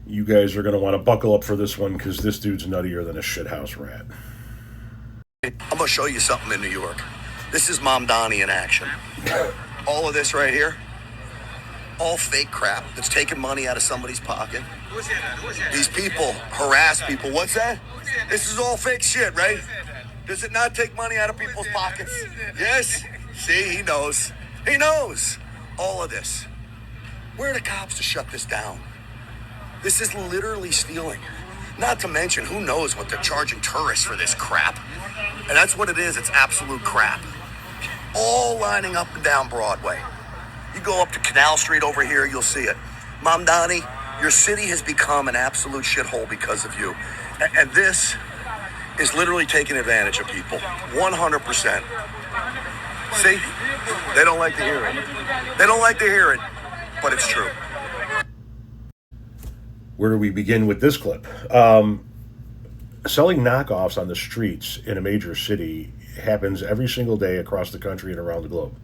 You guys are going to want to buckle up for this one because this dude's nuttier than a shithouse rat. I'm going to show you something in New York. This is Mamdani in action. All of this right here, all fake crap that's taking money out of somebody's pocket. These people harass people. What's that? This is all fake shit, right? Does it not take money out of people's pockets? Yes? See, he knows. He knows all of this. Where are the cops to shut this down? This is literally stealing. Not to mention, who knows what they're charging tourists for this crap. And that's what it is. It's absolute crap. All lining up and down Broadway. You go up to Canal Street over here, you'll see it. Mamdani, your city has become an absolute shithole because of you. And this is literally taking advantage of people. 100%. See? They don't like to hear it. They don't like to hear it, but it's true. Where do we begin with this clip? Selling knockoffs on the streets in a major city happens every single day across the country and around the globe.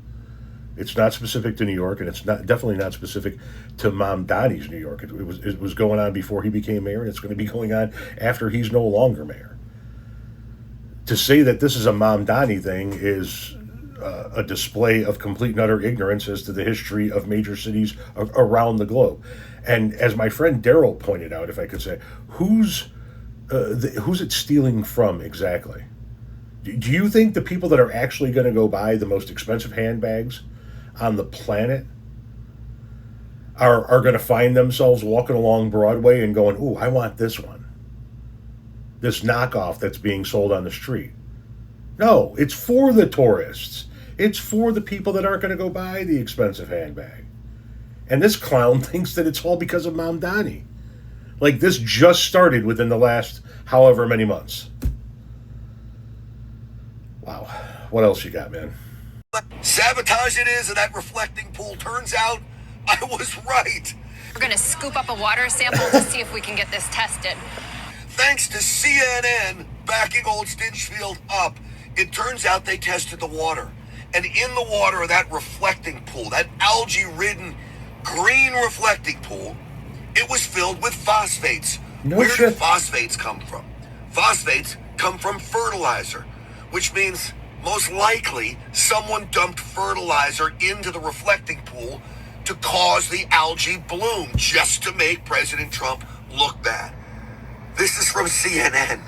It's not specific to New York, and it's definitely not specific to Mamdani's New York. It was going on before he became mayor, and it's going to be going on after he's no longer mayor. To say that this is a Mamdani thing is a display of complete and utter ignorance as to the history of major cities around the globe. And as my friend Daryl pointed out, if I could say, who's it stealing from exactly? Do you think the people that are actually going to go buy the most expensive handbags on the planet are going to find themselves walking along Broadway and going, ooh, I want this one. This knockoff that's being sold on the street. No, it's for the tourists. It's for the people that aren't going to go buy the expensive handbag. And this clown thinks that it's all because of Mamdani. Like, this just started within the last however many months. Wow. What else you got, man? Sabotage it is, and that reflecting pool. Turns out I was right. We're going to scoop up a water sample to see if we can get this tested. Thanks to CNN backing old Stinchfield up, it turns out they tested the water. And in the water of that reflecting pool, that algae-ridden green reflecting pool, it was filled with phosphates. Where do phosphates come from? Phosphates come from fertilizer, which means most likely someone dumped fertilizer into the reflecting pool to cause the algae bloom just to make President Trump look bad. This is from CNN.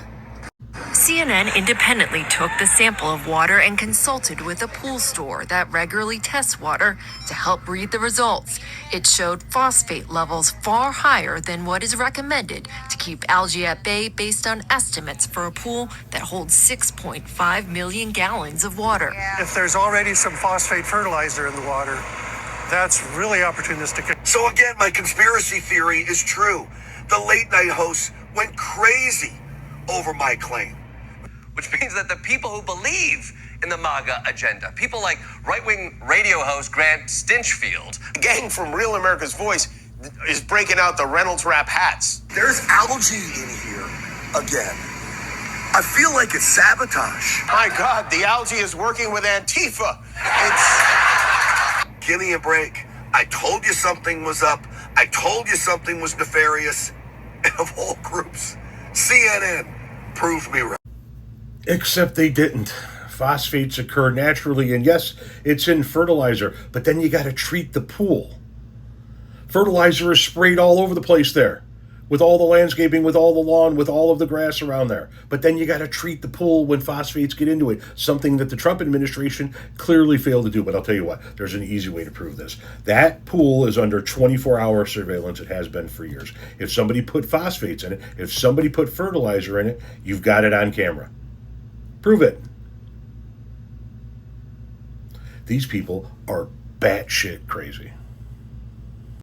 CNN independently took the sample of water and consulted with a pool store that regularly tests water to help read the results. It showed phosphate levels far higher than what is recommended to keep algae at bay based on estimates for a pool that holds 6.5 million gallons of water. If there's already some phosphate fertilizer in the water, that's really opportunistic. So again, my conspiracy theory is true. The late night hosts went crazy over my claim. Which means that the people who believe in the MAGA agenda, people like right-wing radio host Grant Stinchfield, The gang from Real America's Voice is breaking out the Reynolds Wrap hats. There's algae in here again. I feel like it's sabotage. My God, the algae is working with Antifa. Give me a break. I told you something was up. I told you something was nefarious. And of all groups, CNN proved me right. Except they didn't. Phosphates occur naturally, and yes, it's in fertilizer, but then you got to treat the pool. Fertilizer is sprayed all over the place there, with all the landscaping, with all the lawn, with all of the grass around there. But then you got to treat the pool when phosphates get into it, something that the Trump administration clearly failed to do. But I'll tell you what, there's an easy way to prove this. That pool is under 24-hour surveillance. It has been for years. If somebody put phosphates in it, if somebody put fertilizer in it, you've got it on camera. Prove it. These people are batshit crazy.